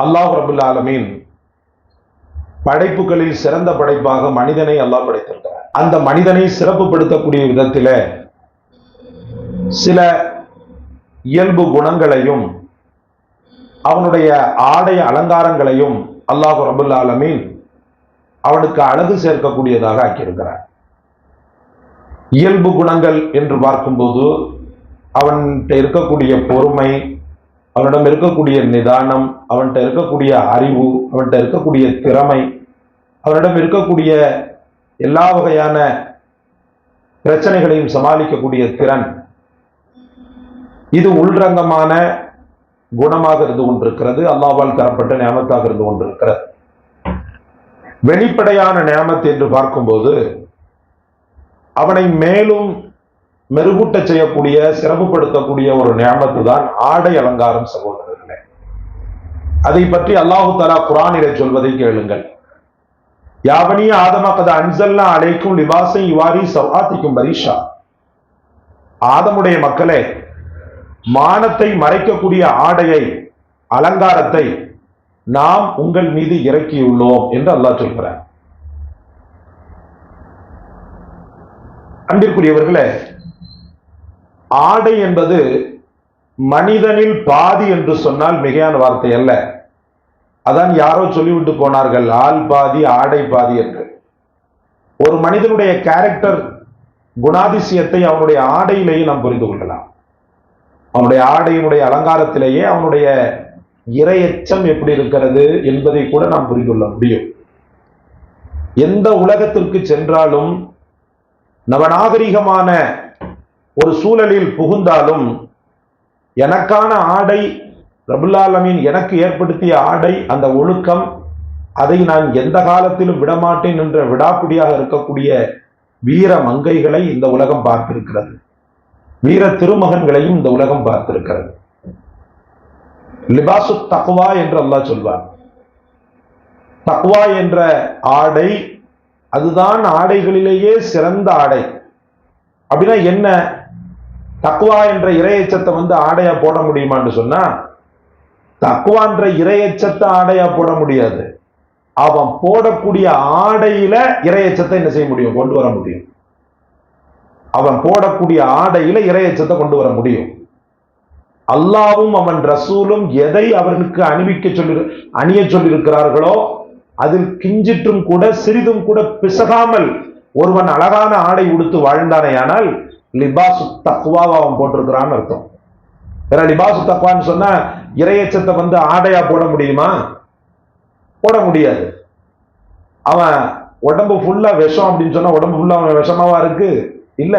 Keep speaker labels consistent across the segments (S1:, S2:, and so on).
S1: அல்லாஹ் ரபுல் ஆலமீன் படைப்புகளில் சிறந்த படைப்பாக மனிதனை அல்லாஹ் படைத்திருக்கிறார். அந்த மனிதனை சிறப்புப்படுத்தக்கூடிய விதத்தில சில இயல்பு குணங்களையும் அவனுடைய ஆடை அலங்காரங்களையும் அல்லாஹ் ரபுல் ஆலமீன் அவனுக்கு அழகு சேர்க்கக்கூடியதாக ஆக்கியிருக்கிறார். இயல்பு குணங்கள் என்று பார்க்கும்போது அவன்கிட்ட இருக்கக்கூடிய பொறுமை, அவனிடம் இருக்கக்கூடிய நிதானம், அவன்கிட்ட இருக்கக்கூடிய அறிவு, அவன்கிட்ட இருக்கக்கூடிய திறமை, அவனிடம் இருக்கக்கூடிய எல்லா வகையான பிரச்சனைகளையும் சமாளிக்கக்கூடிய திறன், இது உள்ரங்கமான குணமாக இருந்து கொண்டிருக்கிறது. அல்லாஹ்வால் தரப்பட்ட நியாமத்தாக இருந்து கொண்டிருக்கிறது. வெளிப்படையான நியாமத் என்று பார்க்கும்போது அவனை மேலும் மெருகூட்ட செய்யக்கூடிய, சிறப்புப்படுத்தக்கூடிய ஒரு நியாமத்து தான் ஆடை அலங்காரம். சகோதரர்களே, அதை பற்றி அல்லாஹு தஆலா குர்ஆனிலே சொல்வதை கேளுங்கள். யாவனி ஆதம கத அன்சல்னா அலைக்கும் லிபாஸை யுவாரி சவாத்திக்கும் பரிஷா. ஆதமுடைய மக்களே, மானத்தை மறைக்கக்கூடிய ஆடையை, அலங்காரத்தை நாம் உங்கள் மீது இறக்கியுள்ளோம் என்று அல்லாஹ் சொல்கிறார். அன்பிற்குரியவர்களே, ஆடை என்பது மனிதனில் பாதி என்று சொன்னால் மிகையான வார்த்தை அல்ல. அதான் யாரோ சொல்லிவிட்டு போனார்கள், ஆள் பாதி ஆடை பாதி என்று. ஒரு மனிதனுடைய கேரக்டர், குணாதிசயத்தை அவனுடைய ஆடையிலேயே நாம் புரிந்து கொள்ளலாம். அவனுடைய ஆடையினுடைய அலங்காரத்திலேயே அவனுடைய இரையச்சம் எப்படி இருக்கிறது என்பதை கூட நாம் புரிந்து கொள்ள முடியும். எந்த உலகத்திற்கு சென்றாலும், நவநாகரிகமான ஒரு சூழலில் புகுந்தாலும், எனக்கான ஆடை, ரப்புல் ஆலமீன் எனக்கு ஏற்படுத்திய ஆடை, அந்த ஒழுக்கம், அதை நான் எந்த காலத்திலும் விடமாட்டேன் என்ற விடாப்பிடியாக இருக்கக்கூடிய வீர மங்கைகளை இந்த உலகம் பார்த்திருக்கிறது. வீர திருமகன்களையும் இந்த உலகம் பார்த்திருக்கிறது. லிபாசு தக்வா என்று அல்லாஹ் சொல்வார். தக்வா என்ற ஆடை, அதுதான் ஆடைகளிலேயே சிறந்த ஆடை. அப்படின்னா என்ன? தக்வா என்ற இறையச்சத்தை ஆடையா போட முடியுமான்னு சொன்னா, தக்வா என்ற இறையச்சத்தை ஆடையா போட முடியாது. அவன் போடக்கூடிய ஆடையில இறையச்சத்தை என்ன செய்ய முடியும்? கொண்டு வர முடியும். அவன் போடக்கூடிய ஆடையில இறையச்சத்தை கொண்டு வர முடியும். அல்லாவும் அவன் ரசூலும் எதை அவர்களுக்கு அணிய சொல்லியிருக்கிறார்களோ அதில் கிஞ்சிற்றும் கூட, சிறிதும் கூட பிசகாமல் ஒருவன் அழகான ஆடை உடுத்து வாழ்ந்தானேயானால் லிபாசு தக்வாவை அவன் போட்டிருக்கிறான்னு அர்த்தம். வேற லிபாசு தக்வான்னு சொன்னா இறையச்சத்தை ஆடையா போட முடியுமா? போட முடியாது. அவன் உடம்பு ஃபுல்லா விஷம் அப்படின்னு சொன்னா உடம்பு ஃபுல்லா அவன் விஷமாவா இருக்கு? இல்ல.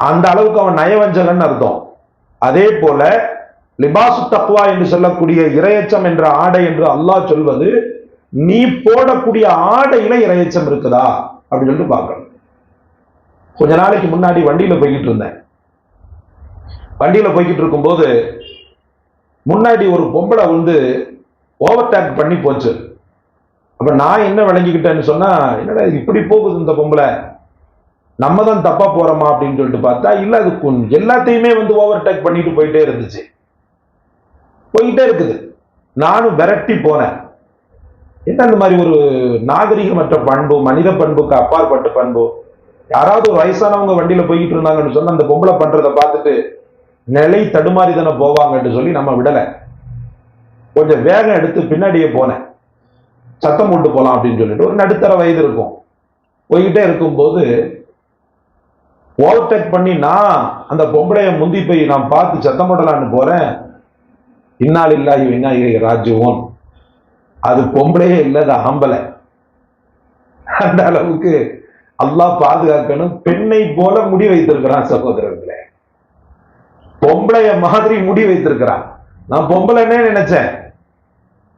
S1: அந்த அளவுக்கு அவன் நயவஞ்சகன் அர்த்தம். அதே போல லிபாசு தக்வா என்று சொல்லக்கூடிய இறையச்சம் என்ற ஆடை என்று அல்லாஹ் சொல்வது, நீ போடக்கூடிய ஆடையில இறையச்சம் இருக்குதா அப்படின்னு சொல்லிட்டு பார்க்கணும். கொஞ்ச நாளைக்கு முன்னாடி வண்டியில போய்கிட்டு இருந்தேன். வண்டியில போய்கிட்டு இருக்கும்போது முன்னாடி ஒரு பொம்பளை ஓவர்டேக் பண்ணி போச்சு. அப்ப நான் என்ன விளங்கிக்கிட்டேன்னு சொன்னா, என்னடா இப்படி போகுது இந்த பொம்பளை, நம்ம தான் தப்பா போறோமா அப்படின்னு சொல்லிட்டு பார்த்தா, இல்ல, அது எல்லாத்தையுமே ஓவர்டேக் பண்ணிட்டு போயிட்டே இருந்துச்சு. போயிட்டே இருக்குது. நானும் விரட்டி போனேன். என்ன இந்த மாதிரி ஒரு நாகரிகமற்ற பண்பு, மனித பண்புக்கு அப்பாற்பட்ட பண்பு. யாராவது ஒரு வயசானவங்க வண்டியில போய்கிட்டு இருந்தாங்கன்னு சொன்னா அந்த பொம்பளை பண்றதை பார்த்துட்டு நிலை தடுமாறி தானே போவாங்கன்னு சொல்லி நம்ம விடல. கொஞ்சம் வேகம் எடுத்து பின்னாடியே போனேன். சத்தம் போட்டு போலாம் அப்படின்னு சொல்லிட்டு. ஒரு நடுத்தர வயது இருக்கும். போய்கிட்டே இருக்கும்போது ஓவர்டேக் பண்ணி நான் அந்த பொம்பளைய முந்தி போய் நான் பார்த்து சத்தம் போடலான்னு போறேன். இன்னால் இல்லாஹி வ இன்னா இலைஹி ராஜிஊன். அது பொம்பளையே இல்லை, அது ஆம்பளை. அந்த அளவுக்கு அல்லாஹ் பாதுகாக்கணும். பெண்ணை போல முடி வைத்திருக்கிறான் சகோதரர்களே. பொம்பளைய மாதிரி முடி வைத்திருக்கிறான். நான் பொம்பளைன்னே நினைச்சேன்.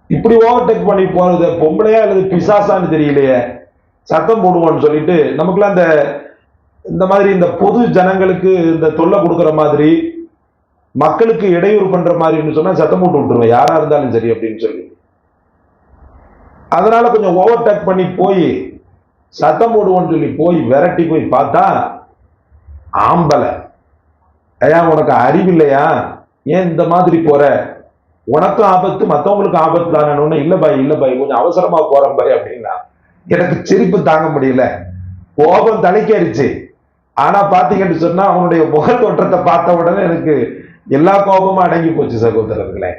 S1: இப்படி ஓவர்டேக் பண்ணி போறது பொம்பளையா அல்லது பிசாசான்னு தெரியலையே. சத்தம் போடுவோம்னு சொல்லிட்டு நமக்குலாம் இந்த மாதிரி இந்த பொது ஜனங்களுக்கு இந்த தொல்லை கொடுக்குற மாதிரி, மக்களுக்கு இடையூறு பண்ற மாதிரின்னு சொன்னா சத்தம் போட்டு விட்டுருவேன், யாரா இருந்தாலும் சரி அப்படின்னு சொல்லி. அதனால கொஞ்சம் ஓவர்டேக் பண்ணி போய் சத்தம் போடுவோம்னு சொல்லி போய் விரட்டி போய் பார்த்தா ஆம்பளை. ஐயா, உனக்கு அறிவில்லையா? ஏன் இந்த மாதிரி போற? உனக்கும் ஆபத்து மற்றவங்களுக்கும் ஆபத்து தானே. இல்ல பாய் இல்ல பாய், கொஞ்சம் அவசரமா போறேன் பாய் அப்படின்னா எனக்கு சிரிப்பு தாங்க முடியல, கோபம் தலைக்கேறிச்சு. ஆனா பாத்தீங்கன்னு சொன்னா அவனுடைய முக தோற்றத்தை பார்த்த உடனே எனக்கு எல்லா கோபமும் அடங்கி போச்சு. சகோதரர்களே,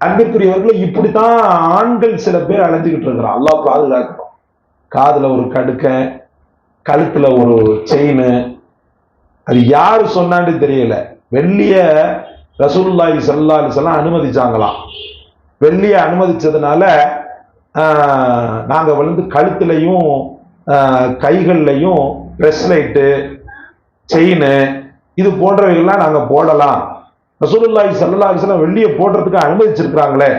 S1: அன்புக்குரியவர்களே, இப்படித்தான் ஆண்கள் சில பேர் அலைஞ்சுக்கிட்டு இருக்கிறான். அல்லாஹ் பாதுகாக்கணும். காதுல ஒரு கடுக்க, கழுத்துல ஒரு செயின், அது யாரு சொன்னான்னு தெரியல. வெள்ளிய ரசூலுல்லாஹி ஸல்லல்லாஹு அலைஹி வஸல்லம் அனுமதிச்சாங்களாம். வெள்ளிய அனுமதிச்சதுனால நாங்க வந்து கழுத்துலையும் கைகள்லையும் பிரஸ்லைட்டு, செயின், இது போன்றவைகள்லாம் நாங்க போடலாம். ரசூலுல்லாஹி ஸல்லல்லாஹு அலைஹி வஸல்லம் வெள்ளியை போடுறதுக்கு அனுமதிச்சிருக்கிறாங்களே,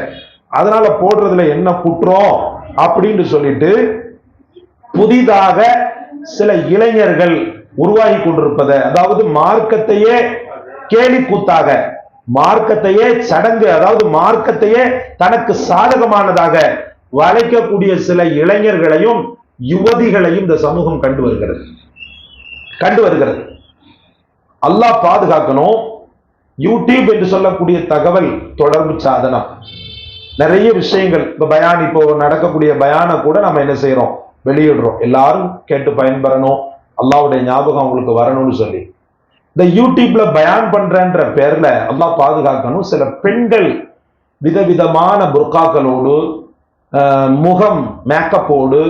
S1: அதனால போடுறதுல என்ன குற்றம் அப்படின்னு சொல்லிட்டு புதிதாக சில இளைஞர்கள் உருவாகி கொண்டிருப்பதை, அதாவது மார்க்கத்தையே கேலி கூத்தாக, மார்க்கத்தையே சடங்கு, அதாவது மார்க்கத்தையே தனக்கு சாதகமானதாக வளைக்கக்கூடிய சில இளைஞர்களையும் யுவதிகளையும் இந்த சமூகம் கண்டு வருகிறது. அல்லாஹ் பாதுகாக்கணும். யூடியூப் என்று சொல்லக்கூடிய தகவல் தொடர்பு சாதனம், நிறைய விஷயங்கள், இப்ப பயான், இப்போ நடக்கக்கூடிய பயான கூட நம்ம என்ன செய்யறோம், வெளியிடுறோம். எல்லாரும் கேட்டு பயன்பெறணும், அல்லாஹ்வுடைய ஞாபகம் அவங்களுக்கு வரணும்னு சொல்லி இந்த யூடியூப்ல பயான் பண்றன்ற பேர்ல அல்லாஹ் பாதுகாக்கணும். சில பெண்கள் விதவிதமான புர்காக்களோடு, முகம் மேக்கப்போடு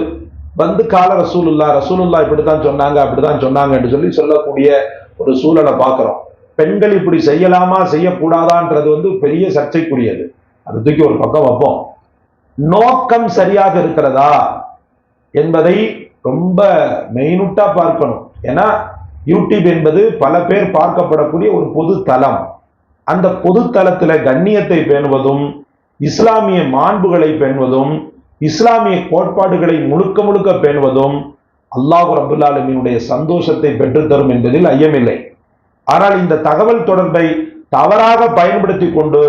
S1: வந்து கால ரசூலுல்லா இப்படித்தான் சொன்னாங்க அப்படித்தான் சொன்னாங்கன்னு சொல்லக்கூடிய ஒரு சூழலை பார்க்கிறோம். பெண்கள் இப்படி செய்யலாமா செய்யக்கூடாதான்றது வந்து பெரிய சர்ச்சைக்குரியது. அது தூக்கி ஒரு பக்கம் வைப்போம். நோக்கம் சரியாக இருக்கிறதா என்பதை ரொம்ப மெயினுட்டா பார்க்கணும். ஏன்னா யூடியூப் என்பது பல பேர் பார்க்கப்படக்கூடிய ஒரு பொது தளம். அந்த பொது தளத்துல கண்ணியத்தை பேணுவதும், இஸ்லாமிய மாண்புகளை பேணுவதும், இஸ்லாமிய கோட்பாடுகளை முழுக்க முழுக்க பேணுவதும் அல்லாஹ் ரப்பல் ஆலமீனுடைய சந்தோஷத்தை பெற்றுத்தரும் என்பதில் ஐயமில்லை. ஆனால் இந்த தகவல் தொடர்பை தவறாக பயன்படுத்தி கொண்டு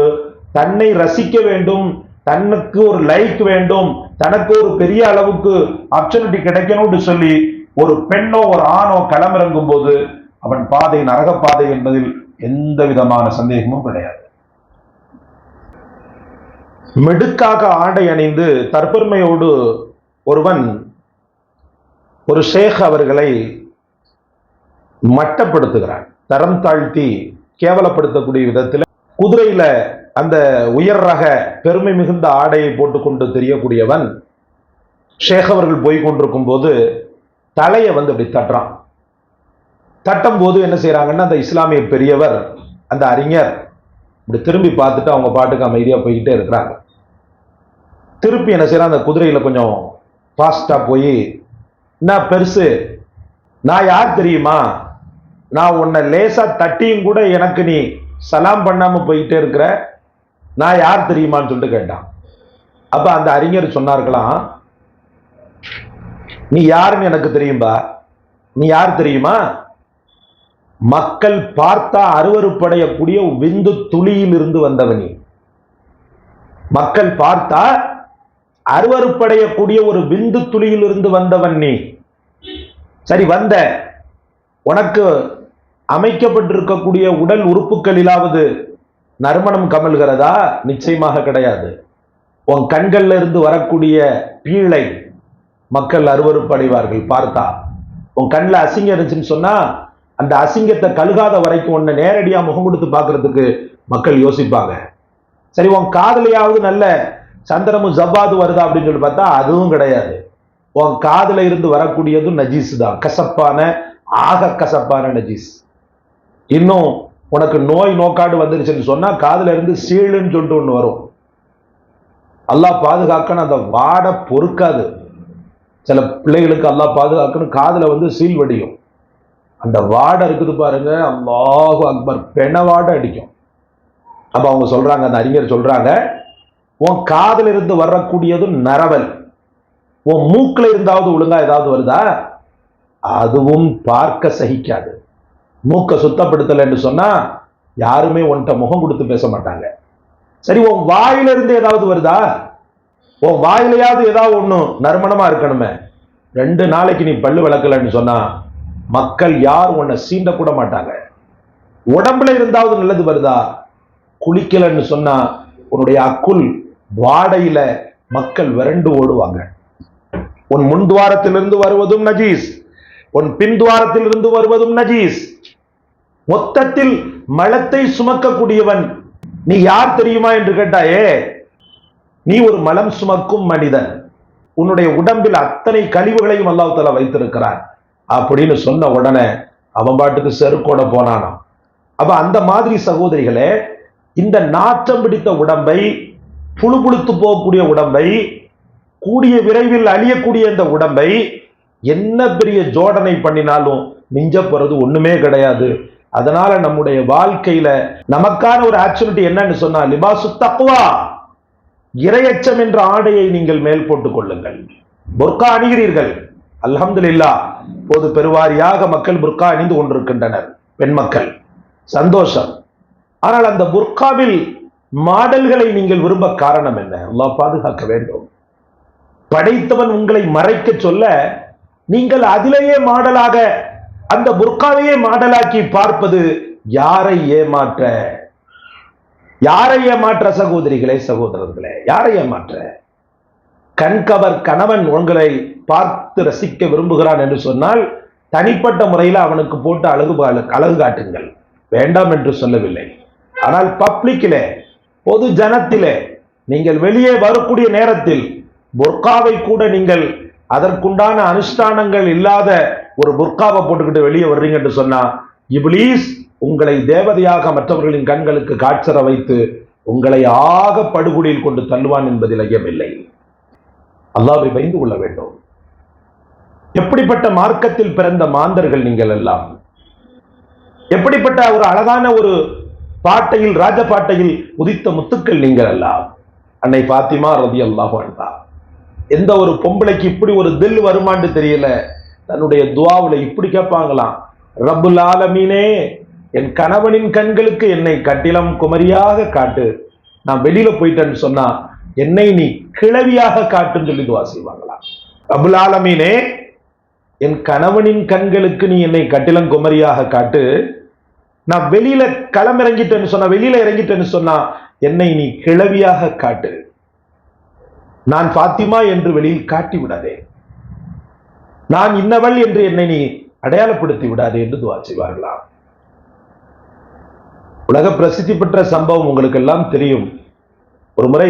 S1: தன்னை ரசிக்க வேண்டும், தனக்கு ஒரு லைக் வேண்டும், தனக்கு ஒரு பெரிய அளவுக்கு ஆப்பர்ச்சுனிட்டி கிடைக்கணும்னு சொல்லி ஒரு பெண்ணோ ஒரு ஆணோ களமிறங்கும் போது அவன் பாதை நரக பாதை என்பதில் எந்த விதமான சந்தேகமும் கிடையாது. மெடுக்காக ஆடை அணிந்து தற்பெருமையோடு ஒருவன் ஒரு ஷேக் அவர்களை மட்டப்படுத்துகிறான், தரம் தாழ்த்தி கேவலப்படுத்தக்கூடிய விதத்தில். குதிரையில அந்த உயர் ரக பெருமை மிகுந்த ஆடையை போட்டுக்கொண்டு தெரியக்கூடியவன் ஷேக் அவர்கள் போய் கொண்டிருக்கும் போது தலையை வந்து அப்படி தட்டுறான். தட்டும் போது என்ன செய்யறாங்கன்னா, அந்த இஸ்லாமிய பெரியவர், அந்த அறிஞர் இப்படி திரும்பி பார்த்துட்டு அவங்க பாட்டுக்கு அமைதியா போய்கிட்டே இருக்கிறாங்க. திருப்பி என்ன செய்யறான், அந்த குதிரையில கொஞ்சம் ஃபாஸ்டா போய், என்ன பெருசு, நான் யார் தெரியுமா, நான் உன்னை லேசா தட்டியும் கூட எனக்கு நீ சலாம் பண்ணாம போயிட்டே இருக்கிற, நான் யார் தெரியுமான்னு சொல்லிட்டு கேட்டான். அப்ப அந்த அறிஞர் சொன்னார்களாம், நீ யாருன்னு எனக்கு தெரியும்பா, நீ யார் தெரியுமா, மக்கள் பார்த்தா அருவருப்படையக்கூடிய விந்து துளியில் இருந்து வந்தவனி, மக்கள் பார்த்தா அருவருப்படையக்கூடிய ஒரு விந்து துளியில் இருந்து வந்தவன் நீ. சரி, வந்த உனக்கு அமைக்கப்பட்டிருக்கக்கூடிய உடல் உறுப்புகளிலாவது நறுமணம் கமல்கிறதா? நிச்சயமாக கிடையாது. உன் கண்கள்ல இருந்து வரக்கூடிய பீழை மக்கள் அருவருப்படைவார்கள் பார்த்தா. உன் கண்ணில் அசிங்கம் இருந்துச்சுன்னு சொன்னா அந்த அசிங்கத்தை கழுகாத வரைக்கும் உன்னை நேரடியா முகம் கொடுத்து பார்க்கறதுக்கு மக்கள் யோசிப்பாங்க. சரி, உன் காதலையாவது நல்ல சந்திரமும் ஜவ்வாது வருதா அப்படின்னு சொல்லி பார்த்தா அதுவும் கிடையாது. உன் காதுல இருந்து வரக்கூடியதும் நஜீஸ் தான், கசப்பான, ஆக கசப்பான நஜீஸ். இன்னும் உனக்கு நோய் நோக்காடு வந்துருச்சுன்னு சொன்னா காதுல இருந்து சீழுன்னு சொல்லிட்டு ஒண்ணு வரும். அல்லாஹ் பாதுகாக்கணும், அந்த வாடை பொறுக்காது. சில பிள்ளைகளுக்கு அல்லாஹ் பாதுகாக்கணும், காதுல வந்து சீல் வடியும். அந்த வாடை இருக்குது பாருங்க, அல்லாஹு அக்பர், பெண வாடை அடிக்கும். அப்ப அவங்க சொல்றாங்க, அந்த அறிஞர் சொல்றாங்க, உன் காதுல இருந்து வரக்கூடியதும் நரவல், உன் மூக்குல இருந்தாவது ஒழுங்கா ஏதாவது வருதா? அதுவும் பார்க்க சகிக்காது. மூக்க சுத்தப்படுத்தல என்று சொன்னா யாருமே உன்கிட்ட முகம் கொடுத்து பேச மாட்டாங்க. சரி, உன் வாயில இருந்து ஏதாவது வருதா? உன் வாயிலையாவது ஏதாவது ஒண்ணு நறுமணமா இருக்கணுமே. 2 நாளைக்கு நீ பல்லு விளக்கலன்னு சொன்னா மக்கள் யார் உன்னை சீண்ட கூட மாட்டாங்க. உடம்புல இருந்தாவது நல்லது வருதா? குளிக்கலன்னு சொன்னா உன்னுடைய அக்குல் வாடையில மக்கள் விரண்டு ஓடுவாங்க. உன் முன் துவாரத்திலிருந்து வருவதும் நஜீஸ், உன் பின் துவாரத்திலிருந்து வருவதும் நஜீஸ். மொத்தத்தில் மலத்தை சுமக்கக்கூடியவன் நீ யார் தெரியுமா என்று கேட்டாயே, நீ ஒரு மலம் சுமக்கும் மனிதன். உன்னுடைய உடம்பில் அத்தனை கழிவுகளையும் அல்லாஹ் தஆலா வைத்திருக்கிறான் அப்படின்னு சொன்ன உடனே அவன் பாட்டுக்கு செருக்கோட போனானாம். அப்ப அந்த மாதிரி சகோதரிகளே, இந்த நாற்றம் பிடித்த உடம்பை, புழுபுழுத்து போகக்கூடிய உடம்பை, கூடிய விரைவில் அழியக்கூடிய இந்த உடம்பை என்ன பெரிய ஜோடனை பண்ணினாலும் மிஞ்ச போறது ஒண்ணுமே கிடையாது. அதனால நம்முடைய வாழ்க்கையில நமக்கான ஒரு ஆக்சுவலிட்டி என்னன்னு சொன்னா, லிபாசு தக்வா, இரையச்சம் என்ற ஆடையை நீங்கள் மேல் போட்டுக் கொள்ளுங்கள். புர்கா அணிகிறீர்கள், அல்ஹம்துலில்லாஹ். போது பெருவாரியாக மக்கள் புர்கா அணிந்து கொண்டிருக்கின்றனர், பெண் மக்கள், சந்தோஷம். ஆனால் அந்த புர்காவில் மாடல்களை நீங்கள் விரும்ப காரணம் என்ன? அல்லாஹ் பாதுகாக்க வேண்டும். படைத்தவன் உங்களை மறைக்க சொல்ல நீங்கள் அதிலேயே மாடலாக, அந்த புர்காவையே மாடலாக்கி பார்ப்பது யாரை ஏமாற்ற? யாரை ஏமாற்ற சகோதரிகளே, சகோதரர்களே? யாரை ஏமாற்ற? கண்கவர் கணவன் உங்களை பார்த்து ரசிக்க விரும்புகிறான் என்று சொன்னால் தனிப்பட்ட முறையில் அவனுக்கு போட்டு அழகு காட்டுங்கள், வேண்டாம் என்று சொல்லவில்லை. ஆனால் பப்ளிக்கிலே, பொது ஜனத்திலே, நீங்கள் வெளியே வரக்கூடிய நேரத்தில் புர்காவை கூட நீங்கள் அதற்குண்டான அனுஷ்டானங்கள் இல்லாத ஒரு புர்காவை போட்டுக்கிட்டு வெளியே வர்றீங்க என்று சொன்னா, இப்லீஸ் உங்களை தேவதையாக மற்றவர்களின் கண்களுக்கு காட்சர வைத்து உங்களை ஆக படுகொலியில் கொண்டு தள்ளுவான் என்பதில் ஐயமில்லை. அல்லாஹ்வை பயந்து கொள்ள வேண்டும். எப்படிப்பட்ட மார்க்கத்தில் பிறந்த மாந்தர்கள் நீங்கள் எல்லாம்! எப்படிப்பட்ட ஒரு அழகான ஒரு பாட்டையில், ராஜ பாட்டையில் உதித்த முத்துக்கள் நீங்கள் எல்லாம்! அன்னை ஃபாத்திமா ரலியல்லாஹு அன்ஹா. எந்த ஒரு பொம்பளைக்கு இப்படி ஒரு தில் வருமான்னு தெரியல, தன்னுடைய துஆவுல இப்படி கேட்பாங்களாம், ரப்புல் ஆலமீனே, என் கணவனின் கண்களுக்கு என்னை கட்டிலம் குமரியாக காட்டு, நான் வெளியில போயிட்டேன்னு சொன்னா என்னை நீ கிழவியாக காட்டுன்னு சொல்லி துஆ செய்வாங்களாம். ரப்புல் ஆலமீனே, என் கணவனின் கண்களுக்கு நீ என்னை கட்டிலம் குமரியாக காட்டு, நான் வெளியில களமிறங்கிட்டேன்னு சொன்னா, வெளியில இறங்கிட்டேன்னு சொன்னா என்னை நீ கிழவியாக காட்டு, நான் ஃபாத்திமா என்று வெளியில் காட்டி விடாதே, நான் இன்னவள் என்று என்னை நீ அடையாளப்படுத்தி விடாதே என்று துஆ செய்வார்களாம். உலக பிரசித்தி பெற்ற சம்பவம் உங்களுக்கு எல்லாம் தெரியும். ஒரு முறை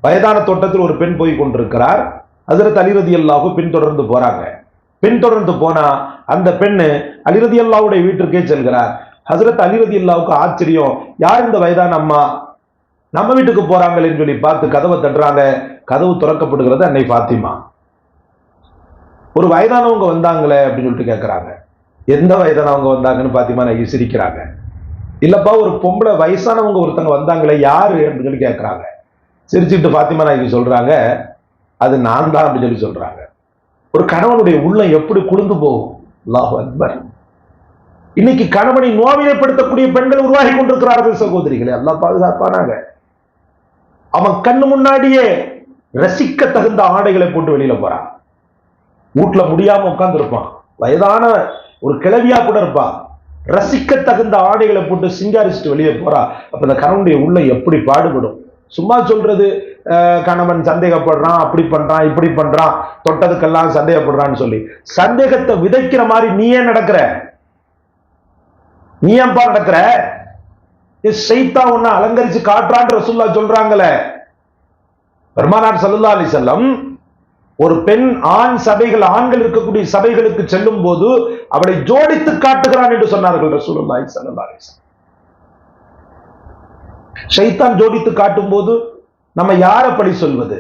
S1: வயதான தோட்டத்தில் ஒரு பெண் போய் கொண்டிருக்கிறார். ஹஜ்ரத் அலி ரலியல்லாஹு பின்தொடர்ந்து போறாங்க. பின்தொடர்ந்து போனா அந்த பெண்ணு அலி ரலியல்லாஹுடைய வீட்டிற்கே செல்கிறார். ஹஜ்ரத் அலி ரலியல்லாஹுக்கு ஆச்சரியம், யார் இந்த வயதான அம்மா நம்ம வீட்டுக்கு போறாங்களேன்னு சொல்லி பார்த்து கதவை தட்டுறாங்க. கதவு திறக்கப்படுகிறது. அன்னை ஃபாத்திமா. ஒரு வயதானவங்க வந்தாங்களே அப்படின்னு சொல்லிட்டு கேட்கிறாங்க. எந்த வயதானவங்க வந்தாங்கன்னு ஃபாத்திமா நகி சிரிக்கிறாங்க. இல்லப்பா, ஒரு பொம்பளை வயசானவங்க ஒருத்தங்க வந்தாங்களே, யாரு அப்படின்னு சொல்லி கேட்கிறாங்க. சிரிச்சுட்டு ஃபாத்திமா நகி சொல்றாங்க, அது நான் தான் அப்படின்னு சொல்லி சொல்றாங்க. ஒரு கணவனுடைய உள்ளம் எப்படி குளிர்ந்து போகும்! அல்லாஹு அக்பர். இன்னைக்கு கணவனை நோவினைப்படுத்தக்கூடிய பெண்கள் உருவாகி கொண்டிருக்கிறார்கள் சகோதரிகளே, அல்லாஹ் பாதுகாப்பானாங்க. அவன் கண்ணு முன்னாடியே ரசிக்க தகுந்த ஆடைகளை போட்டு வெளியில போறான். வீட்டுல முடியாம உட்கார்ந்து இருப்பான், வயதான ஒரு கிழவியா கூட இருப்பான், ரசிக்க தகுந்த ஆடைகளை போட்டு சிங்காரிச்சுட்டு வெளியே போறா. அப்ப இந்த கணவனுடைய உள்ள எப்படி பாடுபடும்! சும்மா சொல்றது கணவன் சந்தேகப்படுறான், அப்படி பண்றான், இப்படி பண்றான், தொட்டதுக்கெல்லாம் சந்தேகப்படுறான்னு சொல்லி சந்தேகத்தை விதைக்கிற மாதிரி நீ ஏன் நடக்கிற? நீ ஏன்பா நடக்கிற? ஷைத்தான் உன்னை அலங்கரிச்சு காட்டுறான்னு ரசூலுல்லாஹ் சொல்றாங்களே. பெருமானார் ஸல்லல்லாஹு அலைஹி வஸல்லம் ஒரு பெண் ஆண் சபைகள், ஆண்கள் இருக்கக்கூடிய சபைகளுக்கு செல்லும் போது அவளை ஜோடித்து காட்டுகிறான் என்று சொன்னார்கள் ரசூலுல்லாஹி ஸல்லல்லாஹு அலைஹி வஸல்லம். ஷைத்தான் ஜோடித்து காட்டும் போது நம்ம யாரை பழி சொல்வது?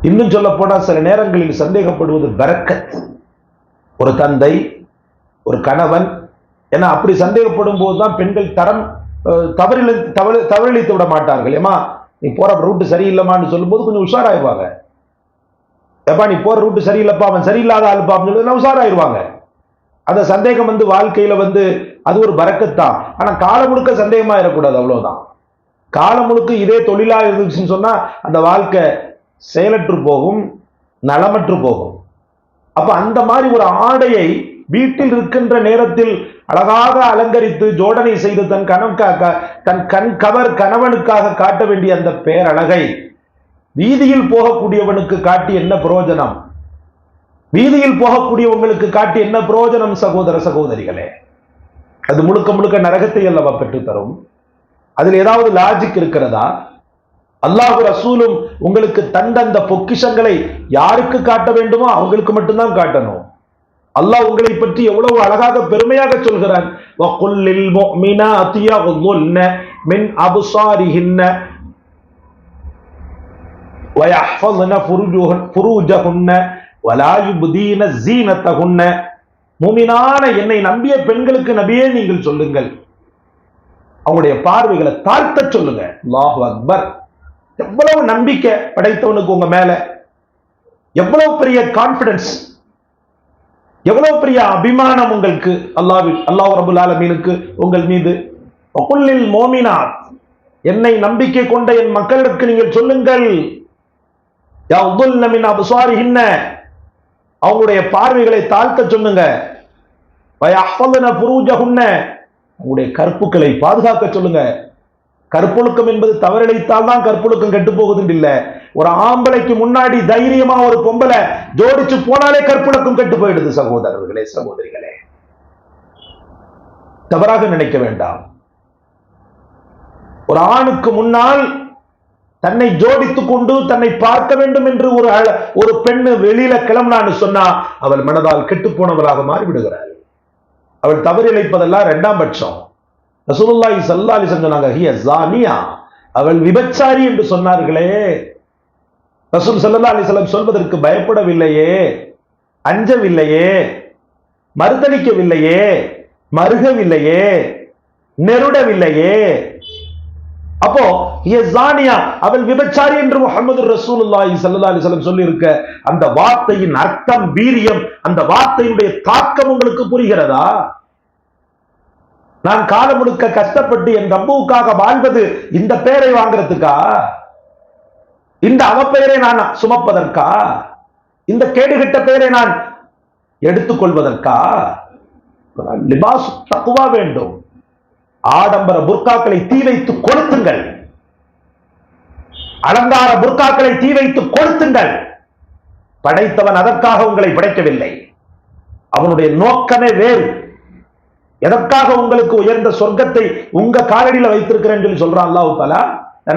S1: இன்னும் சொல்ல போனா சில நேரங்களில் சந்தேகப்படுவது பரக்கத். ஒரு தந்தை, ஒரு கணவன், ஏன்னா அப்படி சந்தேகப்படும் போதுதான் பெண்கள் தவறிழைத்து விட மாட்டார்கள். ஏமா நீ போற ரூட்டு சரியில்லைமான்னு சொல்லும் போது கொஞ்சம் உஷாராயிருவாங்க. எப்பா நீ போற ரூட்டு சரியில்லைப்பா, அவன் சரியில்லாத ஆளுப்பா அப்படின்னு சொல்லி உஷாராயிருவாங்க. அந்த சந்தேகம் வாழ்க்கையில அது ஒரு பரக்கத்தான். ஆனா காலம் முழுக்க சந்தேகமா இருக்கக்கூடாது, அவ்வளவுதான். காலம் முழுக்க இதே தொழிலா இருந்துச்சுன்னு சொன்னா அந்த வாழ்க்கை செயலற்று போகும், நலமற்று போகும். அப்ப அந்த மாதிரி ஒரு ஆடையை வீட்டில் இருக்கின்ற நேரத்தில் அழகாக அலங்கரித்து ஜோடனை செய்து தன் கண் கவர் கணவனுக்காக காட்ட வேண்டிய அந்த பேரழகை வீதியில் போகக்கூடியவனுக்கு காட்டி என்ன பிரயோஜனம்? வீதியில் போகக்கூடியவங்களுக்கு காட்டி என்ன பிரயோஜனம்? சகோதர சகோதரிகளே, அது முழுக்க முழுக்க நரகத்தை அல்லவா பெற்றுத்தரும். அதில் ஏதாவது லாஜிக் இருக்கிறதா? அல்லாஹ் ரசூலும் உங்களுக்கு தந்த அந்த பொக்கிஷங்களை யாருக்கு காட்ட வேண்டுமோ அவங்களுக்கு மட்டும்தான் காட்டணும். அல்லாஹ் உங்களை பற்றி எவ்வளவு அழகாக பெருமையாக சொல்கிறான். வகுல்லில் முஃமினாத்தி யகுதுல்ன மின் அப்சாரிஹின்ன வயஹ்ஃபظன ஃபுரூஜஹுன்ன வலா யுப்தீன ஸீனத்தஹுன்ன. முஃமினான என்னை நம்பிய பெண்களுக்கு நபியே நீங்கள் சொல்லுங்கள், அவங்களுடைய பார்வைகளை தாழ்த்த சொல்லுங்க. அல்லாஹு அக்பர். எவ்வளவு நம்பிக்கை படைத்தவனுக்கு உங்க மேல, எவ்வளவு பெரிய கான்பிடன்ஸ், எவ்வளவு பெரிய அபிமானம் உங்களுக்கு அல்லாஹ் ரப்பல் ஆலமீனுக்கு உங்கள் மீது. வகுல்லில் மோமினாத், என்னை நம்பிக்கை கொண்ட என் மக்களுக்கு நீங்கள் சொல்லுங்கள், யகுதுல்ன மின் அப்சாரிஹின்ன, அவங்களுடைய பார்வைகளை தாழ்த்த சொல்லுங்க. வயஹ்ஃபظன ஃபுரூஜஹுன்ன, அவங்களுடைய கற்புக்களை பாதுகாக்க சொல்லுங்க. கற்பொழுக்கம் என்பது தவறிழைத்தால் தான் கற்பொழுக்கம் கெட்டு போகுதுன்னு இல்ல. ஒரு ஆம்பளைக்கு முன்னாடி தைரியமா ஒரு பொம்பளை ஜோடிச்சு போனாலே கற்பொழுக்கம் கெட்டு போயிடுது. சகோதரர்களே சகோதரிகளே, தவறாக நினைக்க வேண்டாம். ஒரு ஆணுக்கு முன்னால் தன்னை ஜோடித்துக் கொண்டு தன்னை பார்க்க வேண்டும் என்று ஒரு பெண்ணு வெளியில கிளம்பினான்னு சொன்னா அவள் மனதால் கெட்டு போனவளாக மாறிவிடுகிறாள். அவள் தவறிழைப்பதெல்லாம் இரண்டாம் பட்சம். ரசூலுல்லாஹி ஸல்லல்லாஹு அலைஹி வஸல்லம் சொன்னாங்க, ஹிய ஸானியா, அவள் விபச்சாரி என்று சொன்னார்களே. ரசூல் ஸல்லல்லாஹு அலைஹி வஸல்லம் சொல்வதற்கு பயப்படவில்லையே, அஞ்சவில்லையே, மறுதலிக்கவில்லையே, மறுகவில்லையே, நெருடவில்லையே. அப்போ ஹிய ஸானியா, அவள் விபச்சாரி என்று முஹம்மது ரசூலுல்லாஹி ஸல்லல்லாஹு அலைஹி வஸல்லம் சொல்லி இருக்க அந்த வார்த்தையின் அர்த்தம், வீரியம், அந்த வார்த்தையுடைய தாக்கம் உங்களுக்கு புரிகிறதா? நான் காலம் முழுக்க கஷ்டப்பட்டு என் ரப்புவுக்காக வாழ்வது இந்த பெயரை வாங்குறதுக்கா? இந்த அவப்பெயரை நான் சுமப்பதற்கா? இந்த கேடுகட்ட பெயரை நான் எடுத்துக்கொள்வதற்கா? லிபாஸ் தக்வா வேண்டும். ஆடம்பர புர்காக்களை தீ வைத்து கொளுத்துங்கள், அலங்கார புர்காக்களை தீ வைத்து கொளுத்துங்கள். படைத்தவன் அதற்காக உங்களை படைக்கவில்லை. அவனுடைய நோக்கமே வேறு. எதற்காக உங்களுக்கு உயர்ந்த சொர்க்கத்தை உங்க காலடியில் வைத்திருக்கிறேன் சொல்லி சொல்றான் அல்லாஹ் தஆலா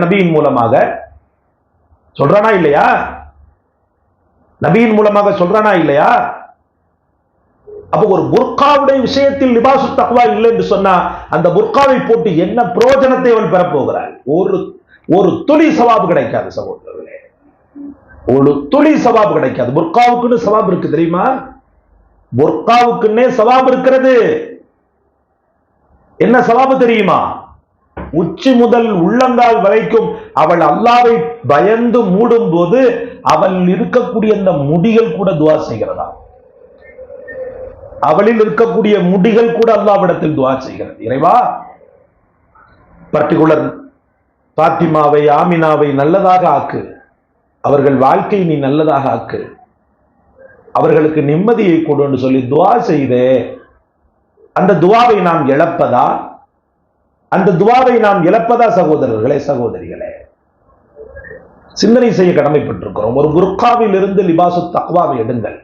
S1: நபியின் மூலமாக. சொல்றானா இல்லையா? நபியின் மூலமாக சொல்றானா இல்லையா? அப்போ ஒரு புர்காவுடைய விஷயத்தில் லிபாசு தக்வா இல்லை என்று சொன்னா அந்த புர்காவை போட்டு என்ன பிரயோஜனத்தை அவன் பெறப்போகிறாள்? ஒரு துளி சவாபு கிடைக்காது சகோதரர்களே, ஒரு துளி சவாபு கிடைக்காது. புர்காவுக்குன்னு சவாபு இருக்கு தெரியுமா? புர்காவுக்குன்னே சவாபு இருக்கிறது. என்ன சவாபு தெரியுமா? உச்சி முதல் உள்ளங்கால் வரைக்கும் அவள் அல்லாஹ்வை பயந்து மூடும் போது அவள் இருக்கக்கூடிய அந்த முடிகள் கூட துஆ செய்கிறதா? அவளில் இருக்கக்கூடிய முடிகள் கூட அல்லாஹ்விடத்தில் துஆ செய்கிறது. இறைவா, பர்டிகுலர் பாத்திமாவை, ஆமினாவை நல்லதாக ஆக்கு, அவர்கள் வாழ்க்கை நீ நல்லதாக ஆக்கு, அவர்களுக்கு நிம்மதியை கொடு என்று சொல்லி துஆ செய்தே. அந்த துஆவை நாம் இழப்பதா? அந்த துஆவை நாம் இழப்பதா? சகோதரர்களே சகோதரிகளே, சிந்தனை செய்ய கடமைப்பட்டிருக்கிறோம். ஒரு புர்காவில் இருந்து லிபாசு தக்வாவை எடுங்கள்.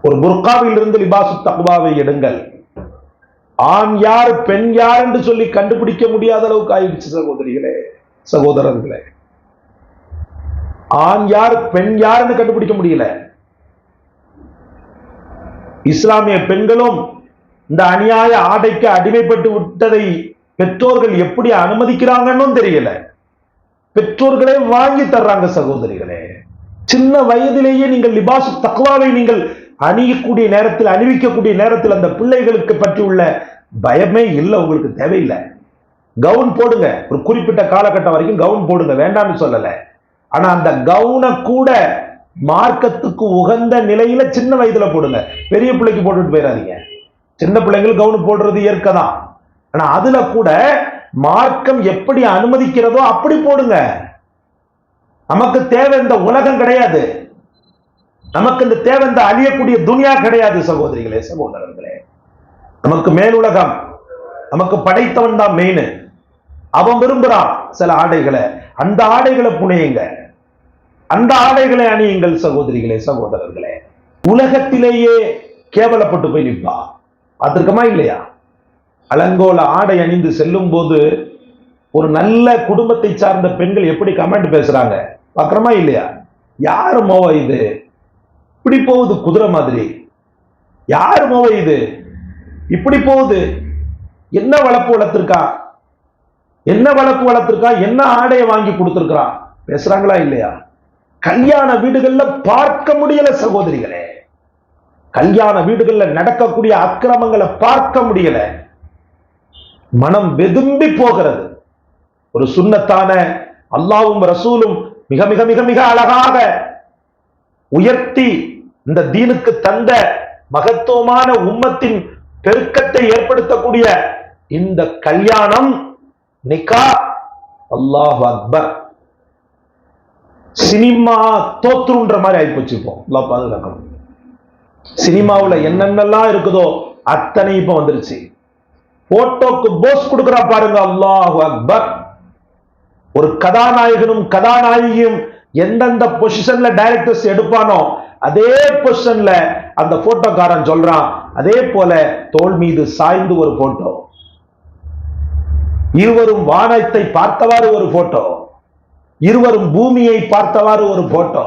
S1: ஒரு புர்காவில் இருந்து லிபாசு தக்வாவை எடுங்கள். ஆண் யார் பெண் யார் என்று சொல்லி கண்டுபிடிக்க முடியாத அளவுக்கு ஆயிடுச்சு சகோதரிகளே சகோதரர்களே. ஆண் யார் பெண் யாருன்னு கண்டுபிடிக்க முடியல. இஸ்லாமிய பெண்களும் இந்த அநியாய ஆடைக்கு அடிமைப்பட்டு விட்டதை பெற்றோர்கள் எப்படி அனுமதிக்கிறாங்கன்னு தெரியல. பெற்றோர்களே வாங்கி தர்றாங்க சகோதரிகளே. சின்ன வயதிலேயே நீங்கள் லிபாசு தக்வாவை நீங்கள் அணியக்கூடிய நேரத்தில், அணிவிக்கக்கூடிய நேரத்தில் அந்த பிள்ளைகளுக்கு பற்றி உள்ள பயமே இல்லை, உங்களுக்கு தேவையில்லை. கவுன் போடுங்க, ஒரு குறிப்பிட்ட காலகட்டம் வரைக்கும் கவுன் போடுங்க, வேண்டாம்னு சொல்லல. ஆனா அந்த கவுனை கூட மார்க்கத்துக்கு உகந்த நிலையில சின்ன வயதுல போடுங்க. பெரிய பிள்ளைக்கு போட்டுட்டு போயிடாதீங்க. சின்ன பிள்ளைங்களுக்கு கவுன் போடுறது இயற்கைதான். ஆனா அதுல கூட மார்க்கம் எப்படி அனுமதிக்கிறதோ அப்படி போடுங்க. நமக்கு தேவை இந்த உலகம் கிடையாது. நமக்கு இந்த தேவை இந்த அழியக்கூடிய துனியா கிடையாது சகோதரிகளே, சகோதரர்களே. நமக்கு மேலுலகம், நமக்கு படைத்தவன் தான் மெயின். அவன் விரும்புறான் சில ஆடைகளை, அந்த ஆடைகளை புனையுங்க, அந்த ஆடைகளை அணியுங்கள் சகோதரிகளே, சகோதரர்களே. உலகத்திலேயே கேவலப்பட்டு போய் நிற்பா, பார்த்திருக்கமா இல்லையா? அலங்கோல ஆடை அணிந்து செல்லும் போது ஒரு நல்ல குடும்பத்தை சார்ந்த பெண்கள் எப்படி கமெண்ட் பேசுறாங்க பார்க்கிறோமா இல்லையா? யாரு மோவ இது, இப்படி போகுது குதிரை மாதிரி, யாரு மோவ இது இப்படி போகுது, என்ன வளர்ப்பு வளர்த்திருக்கா, என்ன வளர்ப்பு வளர்த்திருக்கா, என்ன ஆடையை வாங்கி கொடுத்திருக்கிறான், பேசுறாங்களா இல்லையா? கல்யாண வீடுகள்ல பார்க்க முடியல சகோதரிகளே, கல்யாண வீடுகள்ல நடக்கக்கூடிய அக்கிரமங்களை பார்க்க முடியல, மனம் வெதும்பி போகிறது. ஒரு சுன்னத்தான அல்லாஹ்வும் ரசூலும் மிக மிக மிக மிக அழகாக உயர்த்தி இந்த தீனுக்கு தந்த மகத்துவமான உம்மத்தின் பெருக்கத்தை ஏற்படுத்தக்கூடிய இந்த கல்யாணம், நிக்கா, அல்லாஹ் அக்பர், சினிமா தோற்றுன்ற மாதிரி ஆயிப்போச்சு. இப்போ அல்லாஹ் பாதுகாக்கணும். சினிமாவுல என்னென்னலாம் இருக்குதோ அத்தனை இப்ப வந்துருச்சு. போட்டோக்கு போஸ் கொடுக்கிறா பாருங்க, அல்லாஹ் அக்பர். ஒரு கதாநாயகனும் கதாநாயகியும் எந்தெந்த பொசிஷன்ல டைரக்டர்ஸ் எடுப்பானோ அதே பொசிஷன்ல அந்த போட்டோக்காரன் சொல்றான், அதே போல தோள் மீது சாய்ந்து ஒரு போட்டோ, இருவரும் வானத்தை பார்த்தவாறு ஒரு போட்டோ, இருவரும் பூமியை பார்த்தவாறு ஒரு போட்டோ,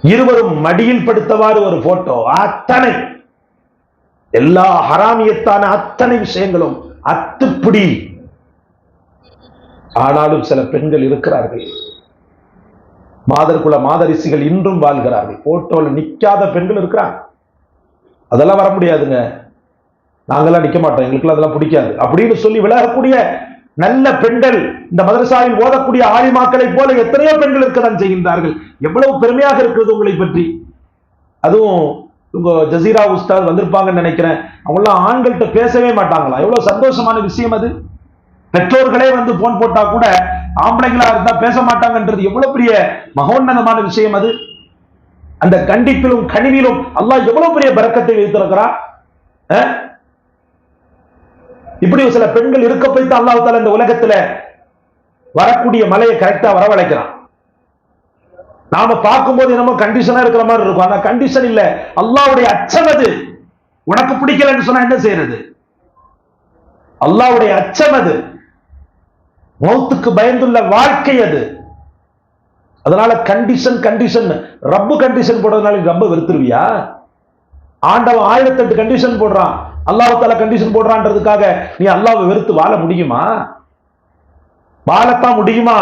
S1: இருவரும் மடியில் படுத்தவாறு ஒரு போட்டோ, அத்தனை எல்லா ஹராமியத்தான அத்தனை விஷயங்களும் அத்துப்பிடி. ஆனாலும் சில பெண்கள் இருக்கிறார்கள், மாதர்குல மாதரிசிகள் இன்றும் வாழ்கிறார்கள். போட்டோல நிக்காத பெண்கள் இருக்கிறாங்க. அதெல்லாம் வர முடியாதுங்க, நாங்கெல்லாம் நிக்க மாட்டோம், எங்களுக்கு அதெல்லாம் பிடிக்காது அப்படின்னு சொல்லி விலகக்கூடிய நல்ல பெண்கள் இந்த மதரசாவில் ஓதக்கூடிய ஆலிமாக்களை போல எத்தனையோ பெண்கள் இருக்கதான் செய்கின்றார்கள். எவ்வளவு பெருமையாக இருக்கிறது உங்களை பற்றி. அதுவும் உங்க ஜசீரா உஸ்தாத் வந்திருப்பாங்கன்னு நினைக்கிறேன், அவங்களாம் ஆண்கள்கிட்ட பேசவே மாட்டாங்களா, எவ்வளவு சந்தோஷமான விஷயம் அது. பெற்றோர்களே வந்து போன் போட்டா கூட ஆம்பளைங்களா இருந்தா பேச மாட்டாங்கன்றது எவ்வளவு பெரிய மகோன்னதமான விஷயம் அது. அந்த கண்டிப்பிலும் கனிவிலும் அல்லாஹ் எவ்வளவு பெரிய பரக்கத்தை வைத்திருக்கிறார். இப்படி சில பெண்கள் இருக்க போய்த்து அல்லாஹ் தஆலா இந்த உலகத்துல வரக்கூடிய மலையை கரெக்டா வரவழைக்கிறான். நாம பார்க்கும்போது என்னமோ கண்டிஷனா இருக்கிற மாதிரி இருக்கும், ஆனா கண்டிஷன் இல்ல, அல்லாஹ்வுடைய அச்சம் அது. உனக்கு பிடிக்கலன்னு சொன்னா என்ன செய்யறது? அல்லாஹ்வுடைய அச்சம் அது, மௌத்துக்கு பயந்துள்ள வாழ்க்கை அது. அதனால கண்டிஷன் கண்டிஷன், ரப்பு கண்டிஷன் போடுறதுனால ரப்ப வெறுத்துருவியா? ஆண்டவன் 1008 கண்டிஷன் போடுறான், அல்லாஹ் தஆலா கண்டிஷன் போடுறான்றதுக்காக நீ அல்லாஹ்வை வெறுத்து வாழ முடியுமா? வாழத்தான் முடியுமா?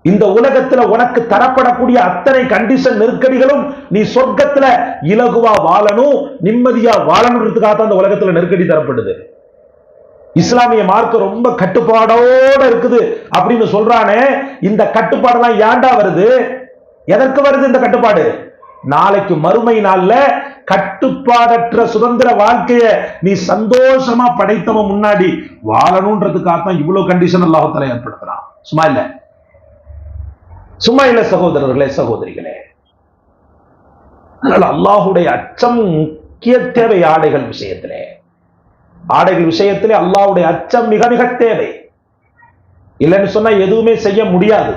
S1: இந்த உலகத்துல உனக்கு தரப்படக்கூடிய அத்தனை கண்டிஷன் நெருக்கடிகளும் நீ சொர்க்கத்துல இலகுவா வாழணும், நிம்மதியா வாழணுன்றதுக்காக தான் இந்த உலகத்துல நெருக்கடி தரப்படுது. இஸ்லாமிய மார்க்கம் ரொம்ப கட்டுப்பாடோட இருக்குது அப்படின்னு சொல்றானே, இந்த கட்டுப்பாடெல்லாம் ஏண்டா வருது? எதற்கு வருது இந்த கட்டுப்பாடு? நாளைக்கு மறுமை நாள்ல கட்டுப்பாடற்ற சுதந்திர வாழ்க்கைய நீ சந்தோஷமா படைத்தவன் முன்னாடி வாழணும்ன்றதுக்காக தான் இவ்வளவு கண்டிஷன் அல்லாஹ் தஆலா ஏற்படுத்துறான். சும்மா இல்ல, சும்மா இல்ல சகோதரர்களே, சகோதரிகளே. அதனால அல்லாஹ்வுடைய அச்சம் முக்கிய தேவை. ஆடைகள் விஷயத்திலே, ஆடைகள் விஷயத்திலே அல்லாஹ்வுடைய அச்சம் மிக மிக தேவை. இல்லைன்னு சொன்னா எதுவுமே செய்ய முடியாது,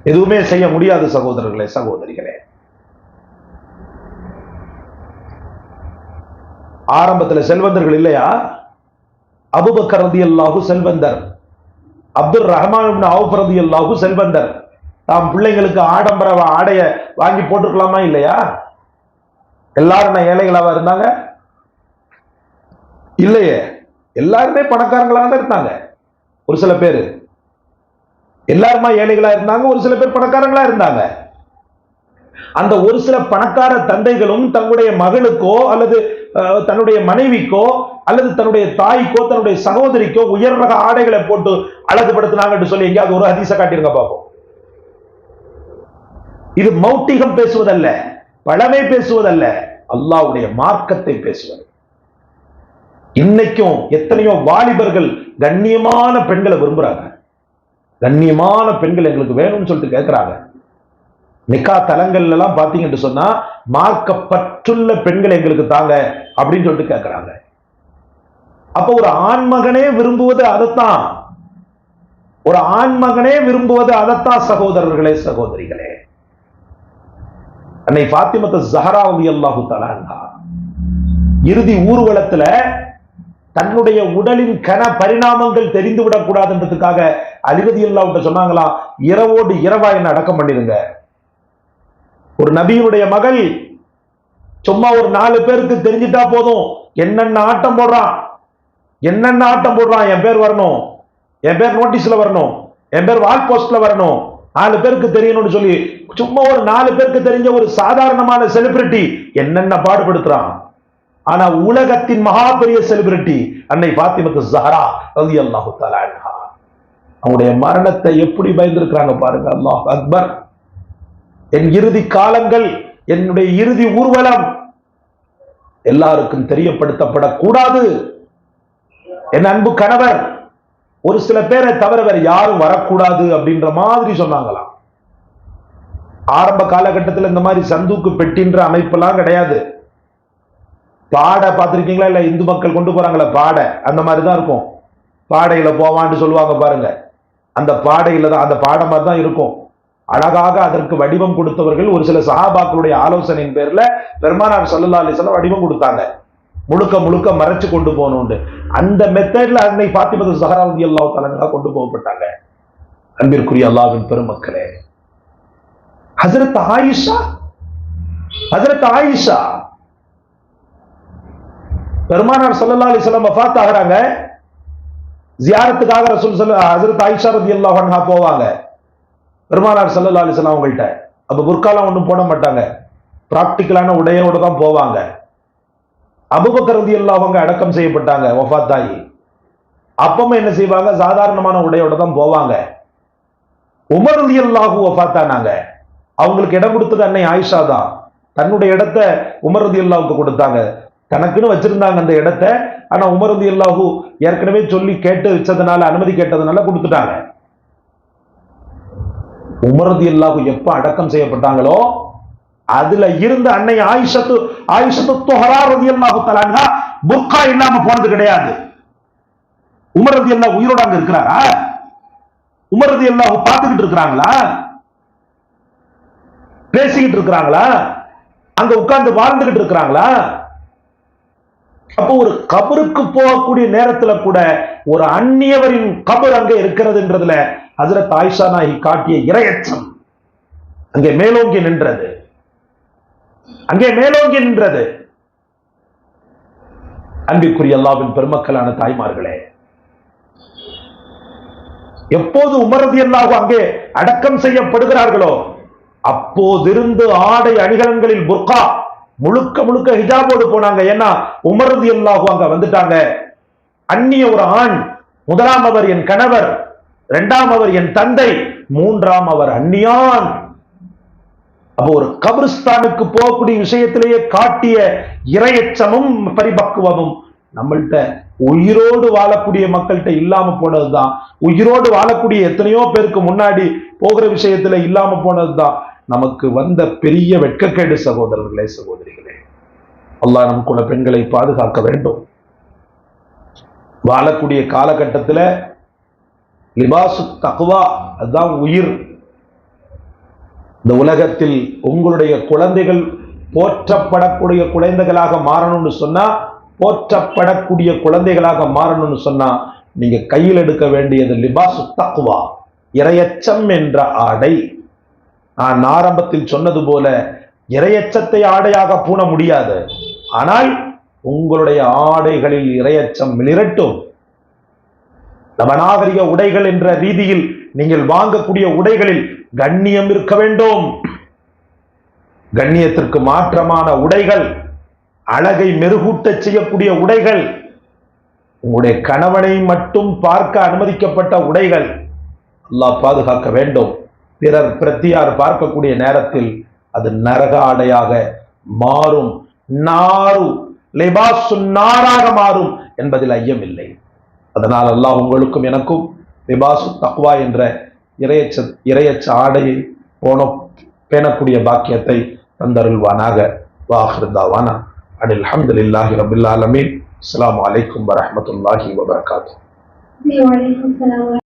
S1: எதுவுமே செய்ய முடியாது சகோதரர்களே, சகோதரிகளே. ஆரம்பத்துல செல்வந்தர்கள் இல்லையா? அபூபக்கர் ரலியல்லாஹு செல்வந்தர், அப்துல் ரஹ்மான் இப்னு அவுஃப் ரலியல்லாஹு செல்வந்தர். தாம் பிள்ளைங்களுக்கு ஆடம்பர ஆடைய வாங்கி போட்டுக்கலாமா இல்லையா? எல்லாரும் ஏழைகளாவா இருந்தாங்க? இல்லையே, எல்லாருமே பணக்காரங்களாக தான் இருந்தாங்க. ஒரு சில பேர் எல்லாருமா ஏழைகளா இருந்தாங்க, ஒரு சில பேர் பணக்காரங்களா இருந்தாங்க. அந்த ஒரு சில பணக்கார தந்தைகளும் தன்னுடைய மகளுக்கோ அல்லது தன்னுடைய மனைவிக்கோ அல்லது தன்னுடைய தாய்க்கோ தன்னுடைய சகோதரிக்கோ உயர் ரக ஆடைகளை போட்டு அழகுபடுத்தினாங்கன்னு சொல்லி எங்கேயாவது ஒரு ஹதீஸை காட்டிருங்க பாப்போம். இது மௌட்டிகம் பேசுவதல்ல, பழமை பேசுவதல்ல, அல்லாஹ்வுடைய மார்க்கத்தை பேசுவது. இன்னைக்கும் எத்தனையோ வாலிபர்கள் கண்ணியமான பெண்களை விரும்புறாங்க, கண்ணியமான பெண்கள் எங்களுக்கு வேணும்னு சொல்லிட்டு கேட்கிறாங்க. நிக்கா தலங்கள்ல எல்லாம் பாத்தீங்கன்னு சொன்னா மார்க்கப்பற்றுள்ள பெண்கள் எங்களுக்கு தாங்க அப்படின்னு சொல்லிட்டு கேட்கிறாங்க. அப்ப ஒரு ஆண்மகனே விரும்புவது அதைத்தான், ஒரு ஆண்மகனே விரும்புவது அதைத்தான் சகோதரர்களே சகோதரிகளே. அன்னை ஃபாத்திமத்து ஸஹ்ரா ரலியல்லாஹு தஆலா அன்ஹா இறுதி ஊர்வலத்துல தன்னுடைய உடலின் கன பரிணாமங்கள் தெரிந்துவிடக் கூடாதுன்றதுக்காக அலி ரலியல்லாஹு அன்ஹு சொன்னாங்களா, இரவோடு இரவா என்ன அடக்கம் பண்ணிடுங்க. ஒரு நபியுடைய மகள் சும்மா ஒரு 4 பேருக்கு தெரிஞ்சிட்டா போதும், என்னென்ன ஆட்டம் போடுறான், என்னென்ன ஆட்டம் போடுறான், என் பேர் வரணும், என் பேர் நோட்டீஸ்ல வரணும், என் பேர் வால் போஸ்ட்ல வரணும், 4 பேருக்கு தெரியணும்னு சொல்லி சும்மா ஒரு 4 பேருக்கு தெரிஞ்ச ஒரு சாதாரணமான செலிபிரிட்டி என்னென்ன பாடுபடுத்துறான். ஆனா உலகத்தின் மகா பெரிய செலிபிரிட்டி அன்னை ஃபாத்திமத்து ஸஹ்ரா ரலியல்லாஹு தஆலா அன்ஹா, அவங்களுடைய மரணத்தை எப்படி பயந்திருக்கிறாங்க பாருங்க. அல்லாஹ் அக்பர். என் இறுதி காலங்கள், என்னுடைய இறுதி ஊர்வலம் எல்லாருக்கும் தெரியப்படுத்தப்படக்கூடாது. என் அன்பு கணவர் ஒரு சில பேரை தவிர வேற யாரும் வரக்கூடாது அப்படின்ற மாதிரி சொன்னாங்களாம். ஆரம்ப காலகட்டத்தில் இந்த மாதிரி சந்தூக்கு பெட்டின்ற அமைப்பெல்லாம் கிடையாது. பாடை பார்த்திருக்கீங்களா? இல்ல இந்து மக்கள் கொண்டு போறாங்களா பாடை, அந்த மாதிரிதான் இருக்கும். பாடையில போவான்னு சொல்லுவாங்க பாருங்க, அந்த பாடையில தான், அந்த பாடை மாதிரி தான் இருக்கும். அழகாக அதற்கு வடிவம் கொடுத்தவர்கள் ஒரு சில சஹாபாக்களுடைய ஆலோசனையின் பேர்ல பெருமானார் ஸல்லல்லாஹு அலைஹி வஸல்லம் வடிவம் கொடுத்தாங்க, முழுக்க முழுக்க மறைச்சு கொண்டு போகணும்னு. அந்த மெத்தட்ல அன்னை ஃபாத்திமத்து ஸஹ்ரா ரலியல்லாஹு தஆலா கொண்டு போகப்பட்டாங்க. அன்பிற்குரிய அல்லாஹ்வின் பெருமக்களே, ஹஜ்ரத் ஆயிஷா பெருமானார் ஸல்லல்லாஹு அலைஹி வஸல்லம் வஃபாத் ஆகுறாங்க. ஜியாரத்துக்காக ஹஜ்ரத் ஆயிஷா ரலியல்லாஹு அன்ஹா போவாங்க பெருமானார் ஸல்லல்லாஹு அலைஹி வஸல்லம் அவங்கள்ட்ட. அப்ப புர்காலாம் ஒன்றும் போட மாட்டாங்க, பிராக்டிக்கலான உடையோடு தான் போவாங்க. அபூபக்கர் ரலியல்லாஹு அன்ஹு அடக்கம் செய்யப்பட்டாங்க வஃபாத் ஆகி. அப்பவும் என்ன செய்வாங்க, சாதாரணமான உடையோட தான் போவாங்க. உமர் ரலியல்லாஹு வஃபாத் ஆனாங்க, அவங்களுக்கு இடம் கொடுத்தது அன்னை ஆயிஷா தான். தன்னுடைய இடத்தை உமர் ரலியல்லாஹுக்கு கொடுத்தாங்க, தனக்குன்னு வச்சிருந்தாங்க அந்த இடத்தை. ஆனா உமர் ரலியல்லாஹு ஏற்கனவே சொல்லி கேட்டு வச்சதுனால, அனுமதி கேட்டதுனால கொடுத்துட்டாங்க. உமர் ரலியல்லாஹு எப்ப அடக்கம் செய்யப்பட்டாங்களோ அதுல இருந்த அன்னை ஆயிஷத்து துஹரா ரலியல்லாஹு தஆலா அன்ஹா புர்கா இல்லாம போனது கிடையாது. உமர் ரலியல்லாஹு உயிரோட அங்க இருக்கிறாரா? உமர் ரலியல்லாஹு பார்த்துக்கிட்டு இருக்கிறாங்களா? பேசிக்கிட்டு இருக்கிறாங்களா? அங்க உட்கார்ந்து வாழ்ந்துகிட்டு இருக்கிறாங்களா? அப்போ ஒரு கபருக்கு போகக்கூடிய நேரத்துல கூட ஒரு அந்நியவரின் கபர் அங்கே இருக்கிறதுன்றதுல ஹஜ்ரத் ஆயிஷா நாயகி காட்டிய இரையச்சம் அங்கே மேலோங்கி நின்றது, அங்கே மேலோங்கி நின்றது. அன்பிற்குரிய அல்லாஹ்வின் பெருமக்களான தாய்மார்களே, எப்போது உமர் ரலியல்லாஹு அங்கே அடக்கம் செய்யப்படுகிறார்களோ அப்போதிருந்து ஆடை அணிகலன்களில் புர்கா முழுக்க முழுக்க ஹிஜாபோடு போனாங்க. ஏன்னா உமர் ரலியல்லாஹு அங்க வந்துட்டாங்க. அந்நிய ஒரு ஆண், முதலாம் அவர் என் கணவர், இரண்டாம் அவர் என் தந்தை, மூன்றாம் அவர் அந்நியான். அப்போ ஒரு கபிரிஸ்தானுக்கு போகக்கூடிய விஷயத்திலேயே காட்டிய இரையச்சமும் பரிபக்குவமும் நம்மள்கிட்ட உயிரோடு வாழக்கூடிய மக்கள்கிட்ட இல்லாம போனதுதான். உயிரோடு வாழக்கூடிய எத்தனையோ பேருக்கு முன்னாடி போகிற விஷயத்துல இல்லாம போனதுதான் நமக்கு வந்த பெரிய வெட்கக்கேடு. சகோதரர்களே சகோதரிகளே, அல்லாஹ் நம் குல பெண்களை பாதுகாக்க வேண்டும். வாழக்கூடிய காலகட்டத்தில் லிபாசு தக்வா, அதுதான் உயிர். இந்த உலகத்தில் உங்களுடைய குழந்தைகள் போற்றப்படக்கூடிய குழந்தைகளாக மாறணும்னு சொன்னா, போற்றப்படக்கூடிய குழந்தைகளாக மாறணும்னு சொன்னா நீங்க கையில் எடுக்க வேண்டியது லிபாசு தக்வா, இரையச்சம் என்ற ஆடை. நான் ஆரம்பத்தில் சொன்னது போல இரையச்சத்தை ஆடையாக பூண முடியாது, ஆனால் உங்களுடைய ஆடைகளில் இரையச்சம் மிளிரட்டும். நவநாகரிக உடைகள் என்ற ரீதியில் நீங்கள் வாங்கக்கூடிய உடைகளில் கண்ணியம் இருக்க வேண்டும். கண்ணியத்திற்கு மாற்றமான உடைகள், அழகை மெருகூட்ட செய்யக்கூடிய உடைகள், உங்களுடைய கணவனை மட்டும் பார்க்க அனுமதிக்கப்பட்ட உடைகள், அல்லாஹ் பாதுகாக்க வேண்டும். பிறர் பிரத்தியார் பார்க்கக்கூடிய நேரத்தில் அது நரக ஆடையாக மாறும், நாரு லிபாசு நாராக மாறும் என்பதில் ஐயமில்லை. அதனால் அல்லாஹ் உங்களுக்கும் எனக்கும் லிபாசு தக்வா என்ற இரையச்ச ஆடையை பேணக்கூடிய பாக்கியத்தை தந்தருள்வானாக. வாஹிர் தாவானா அனில் ஹம்துலில்லாஹி ரப்பில் ஆலமீன். அஸ்ஸலாமு அலைக்கும் வரஹ்மத்துல்லாஹி வபரகாத்துஹு.